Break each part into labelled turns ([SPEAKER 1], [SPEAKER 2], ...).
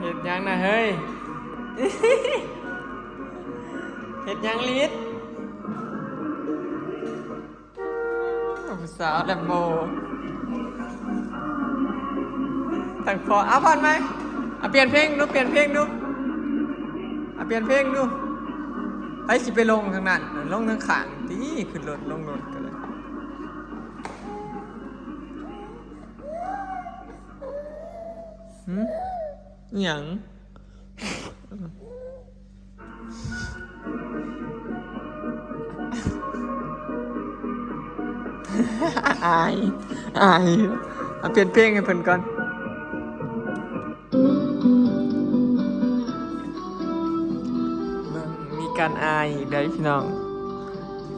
[SPEAKER 1] เห็ดยังนะเฮ้ย เห็ดยังลิศสาวแลมโบตั้งคอเอาผ่อนไหมเอาเปลี่ยนเพลงดูเปลี่ยนเพลงดูเอาเปลี่ยนเพลงดูไอ้สิไปลงทางนั้นลงทางขางตีขึ้นรถลงรถกันเลยหยังอายอายเอาเปลี่ยนเพลงให้เพิ่นก่อนมีการอายอีกได้พี่น้อง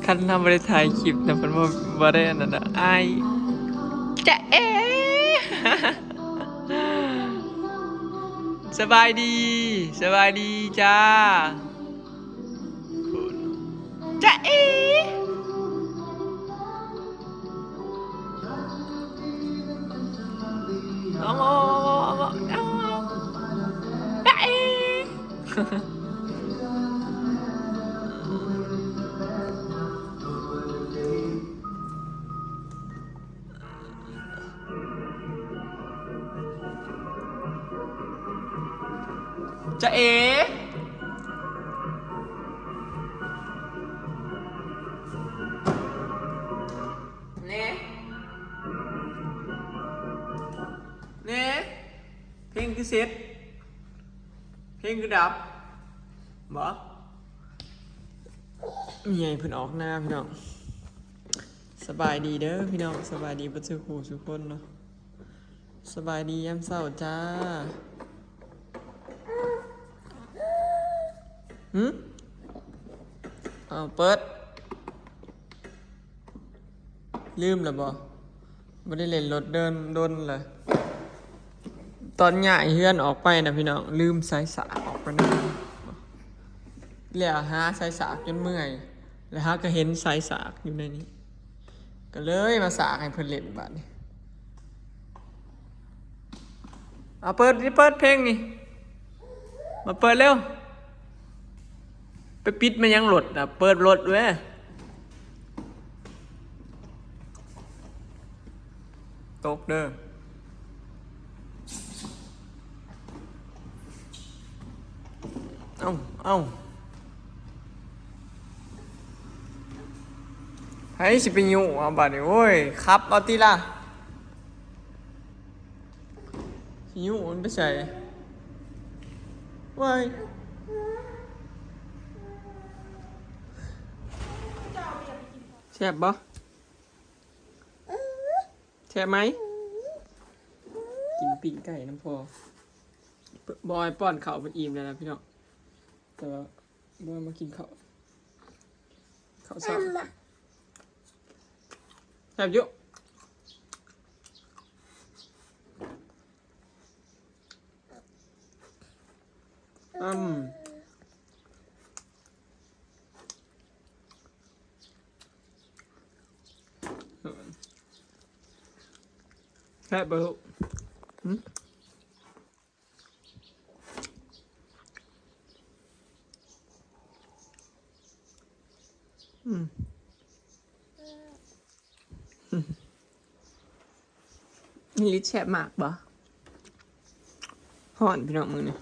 [SPEAKER 1] คันทำบริถ่ายคลิปนะเพิ่นบ่ได้อันนั้นน่ะอายจะสบายดีสบายดีจ้าจะจะเอเน่เน่เพลงคือเซ็ตเพลงคือดับบ่มีไงเพิ่นออกหน้าพี่น้องสบายดีเด้อพี่น้องสบายดีบ่ทุกคู่ทุกคนเนาะสบายดียามเช้าจ้าเปิดลืมแล้วบ่ไม่ได้เล่นรถเดินโดนเลยตอนใหญ่เฮือนออกไปนะพี่น้องลืมสายสากออกไปนะแล้วหาสายสากจนเมื่อยแล้วหาก็เห็นสายสากอยู่ในนี้ก็เลยมาสากให้เพิ่นเล่นบัดนี้เอาเปิดเพลงนี่มาเปิดเร็วไปปิดมันยังหลดอ่ะเปิดรถเว้ยตกเด้อเอ้าให้สิไปยุ่งเอาบัดนี้โว้ยครับเอาตีล่ะสิยุ่งมันไปใส่ว้ายแซ่บบ่แซ่บไหมกินปิ้งไก่น้ำพอบอยป้อนข้าวไปอิ่มแล้วนะพี่น้องแต่ว่าบอยมากินข้าวซับแซ่บเยอะแซ่บบ่ลูกนี่ลิแฉะมากบ่ห่อนพี่น้องมึงเนี่ย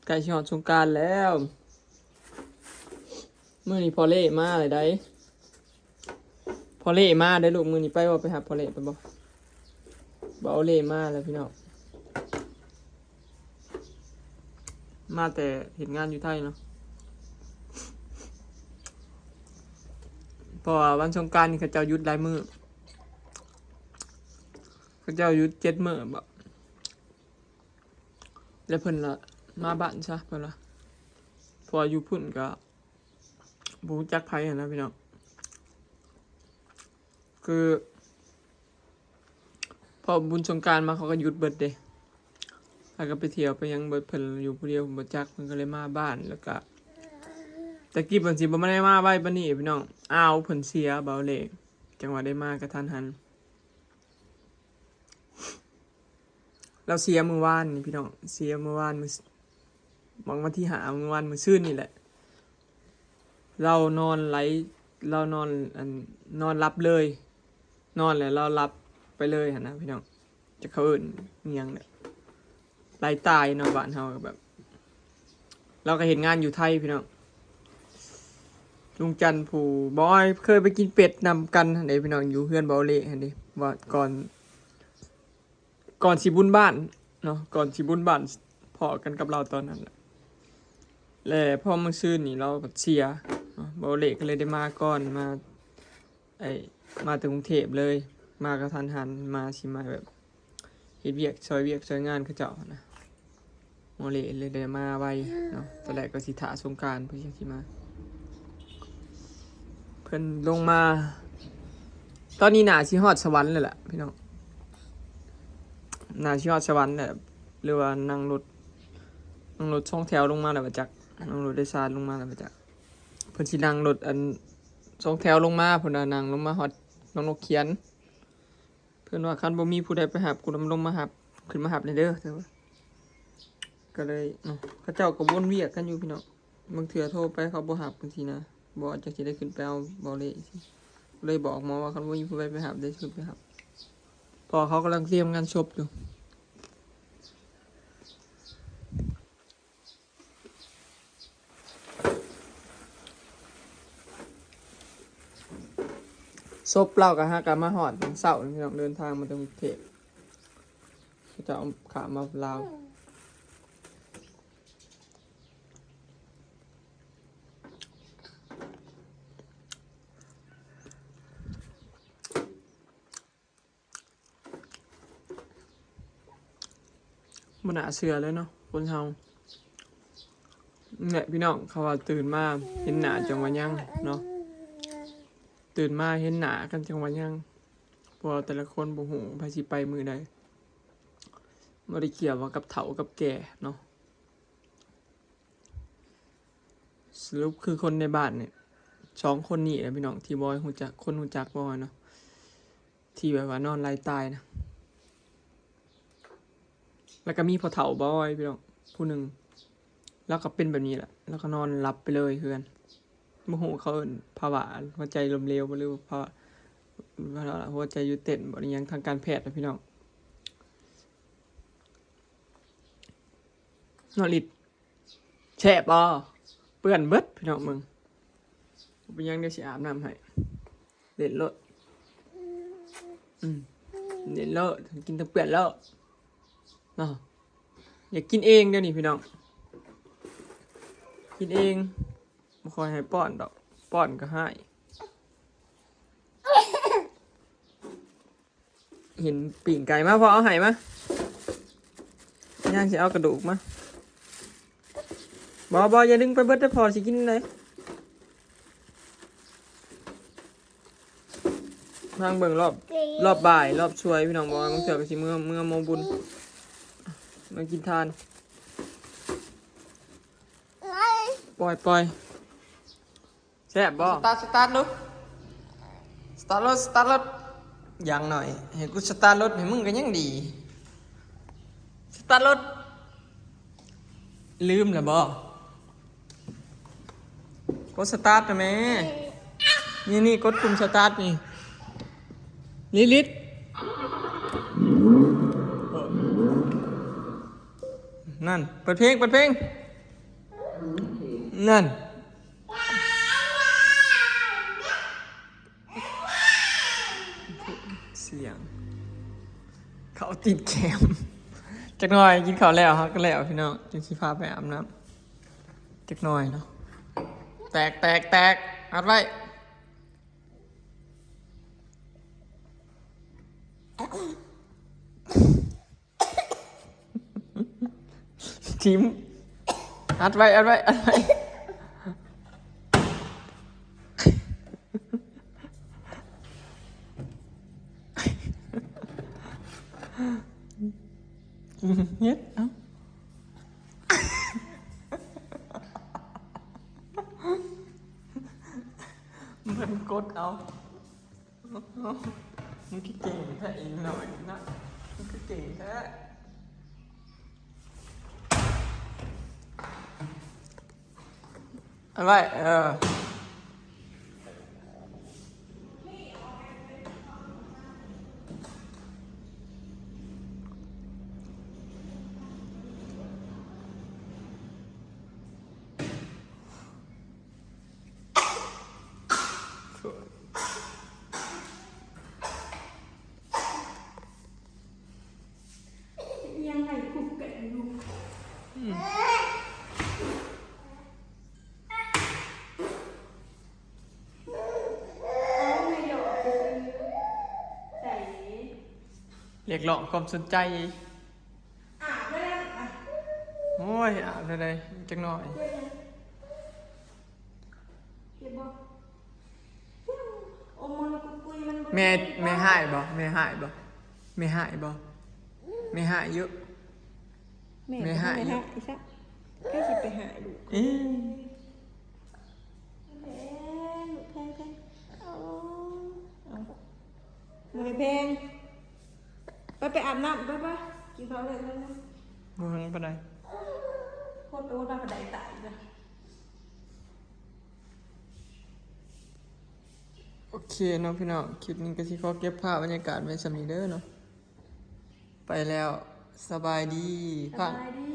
[SPEAKER 1] ใกล้ชิฮอดสงกรานต์แล้วมื้อนี้พอเล่มาเลยได้พอเล่มาได้ลูกมื้อนี้ไปว่าไปหาพอเล่ไปบ่เอาเล่มาแล้วพี่น้องมาแต่เห็นงานอยู่ไทยเนาะพอวันสงกรานต์นี่เขาเจ้าหยุดหลายมื้อเขาเจ้าหยุด7 มื้อบ่แล้วเพิ่นละมาบ้านซะเพิ่นละพออยู่พุ่นก็บ่รู้จักไผหั่นนะพี่น้องคือพอบุญสงกรานต์มาเขาก็หยุดเบิดเด้แล้วก็ไปเที่ยวไปยังเบิดเพิ่นอยู่ผู้เดียวบ่จักเพิ่นก็เลยมาบ้านแล้วก็แต่กี้เพิ่นสิบ่ได้มาไว้ปานนี้พี่น้องอ้าวเพิ่นเสียเบาเลยจังหวะได้มากระทันหัน เราเสียมือวานนี่พี่น้องเสียมือวานมือมองมาที่หามือวานมือซื่นนี่แหละเรานอนไหลเรานอนนอนรับเลย นอนแล้วเรารับไปเลยหั่นนะพี่น้องจะเขาเอิ้นอิหยังเนี่ยไหลตายเนาะบ้านเฮาก็แบบ เราก็เห็นงานอยู่ไทยพี่น้องลุงจันทร์ผู้บอยเคยไปกินเป็ดนำกันหั่นเด้พี่น้องอยู่เฮือนเบาเละหั่นเด้ว่าก่อนสิบุญบ้านเนาะก่อนสิบุญบ้านพอกันกับเราตอนนั้นแหละแล้วพอมื้อซื่นนี่เราก็เสียเนาะเบาเละก็เลยได้มาก่อนมาไอ้มาถึงกรุงเทพเลย มากระทันหันมาสิมาแบบเฮ็ดเวียกซอยงานเขาเจ้านะเบาเละเลยได้มาไวเนาะตอนแรกก็สิท่าสงกรานต์เพิ่นสิมาเพิ่นลงมา ตอนนี้น่าสิฮอดสวรรค์เลยล่ะพี่น้องน่าสิฮอดสวรรค์แหละหรือว่านั่งรถช่องแถวลงมาแล้วบ่จักนั่งรถโดยสารลงมาแล้วบ่จักเพิ่นสินั่งรถช่องแถวลงมาเพิ่นน่ะนั่งลงมาฮอดน้องนกเขียนเพิ่นว่าคันบ่มีผู้ใดไปหับกูนำลงมาหับขึ้นมาหับเลยเด้อเด้อก็เลยเขาเจ้าก็วนเวียกกันอยู่พี่น้องบางเทื่อโทรไปเขาบ่หับจังซี่นะบ่จักสิได้ขึ้นไปเอาบ่เลยเลยบอกหมอว่าคันบ่มีผู้ใดไปหับได้ขึ้นไปหับพอเขากำลังเตรียมงานศพอยู่ศพเราก็หากะมาฮอดวันเสาร์พี่น้องเดินทางมาถึงกรุงเทพเขาจะเอาขามาลาวบ่น่าเชื่อเลยเนาะคนเฮาเนี่ยพี่น้องเขาว่าตื่นมาเห็นหน้าจังว่ายังเนาะตื่นมาเห็นหน้ากันจังว่ายังเพราะแต่ละคนบ่ฮู้ไผสิไปมื้อใดบ่ได้เกี่ยวว่ากับเฒ่ากับแก่เนาะสรุปคือคนในบ้านเนี่ย2คนนี้แหละพี่น้องที่บอยฮู้จักคนฮู้จักบ่เนาะที่แบบว่านอนไร้ตายนะแล้วก็มีพ่อเฒ่าบอยพี่น้องผู้หนึงแล้วก็เป็นแบบนี้แหละแล้วก็นอนหลับไปเลยเพื่อนบ่ฮู้เขาเอิ้นภาวะหัวใจล้มเหลวบ่หรือว่าภาวะหัวใจหยุดเต้นบ่อีหยังทางการแพทย์นะพี่น้องนอนลิดแช่บ่เปื้อนเบิดพี่น้องมึงเป็นยังเดี๋ยวสิอาบน้ำให้เล่นโลดเล่นโลดกินทั้งเปื้อนแล้วเนาะอยากกินเองเดี๋ยวนี้พี่น้องกินเองบ่ค่อยให้ป้อนดอกป้อนก็ให้เห็นปีกไก่มาพอเอาให้มาย่างสิเอากระดูกมาบ่อย่าดึงไปเบิดได้พอสิกินเลยทางเบิ่งรอบบ่ายรอบช่วยพี่น้องบอกว่ามันเสือกับสิเมื่อโมบุญมากินทานปล่อยแซ่บบ่สตาร์ทลูกสตาร์ทรถอย่างหน่อยให้กูสตาร์ทรถให้มึงก็ยังดีสตาร์ทรถลืมแล้วบ่กดสตาร์ทนะแม่นี่กดปุ่มสตาร์ทนี่ลิดนั่นเปิดเพลงนั่นเสียงเขาติดแคมจักหน่อยกินข้าวแล้วฮะก็แล้วพี่น้องจึงสิพาไปอาบน้ำจักหน่อยเนาะแตกอัดไว้ทิมอัดไว้เฮ็ดเอ้ามันกดเอามันคิดเก่งแท้อีกหน่อยนะมันคิดเก่งแท้ อันไว้
[SPEAKER 2] ยังไงคุกเกะอยู่ไม่หยอกใส่
[SPEAKER 1] เรียกร้องความสนใจ
[SPEAKER 2] อาบไม่ได้อ่ะ
[SPEAKER 1] โอ้ยอาบได้จังหน่อย
[SPEAKER 2] เก็บบ่โอ้มันกุยมัน
[SPEAKER 1] แม่หายบ่แม่หายบ่แม่หายบ่แม่หายเยอะ
[SPEAKER 2] แม่หายอีสักแค่สิไปหาลูก
[SPEAKER 1] เอ๊ะ
[SPEAKER 2] แพงแพงแพงเอาไม่แพงไปอาบน้ำไปกินข้าวเลยแล้วนะ
[SPEAKER 1] บ่ทันปานใด
[SPEAKER 2] โคตรโอ้ตาประดตายเลย
[SPEAKER 1] โอเคเนาะพี่น้องคลิปนี้ก็สิขอเก็บภาพบรรยากาศไว้สำนี้เด้อเนาะไปแล้วสบายดี
[SPEAKER 2] ส
[SPEAKER 1] พัง
[SPEAKER 2] บายดี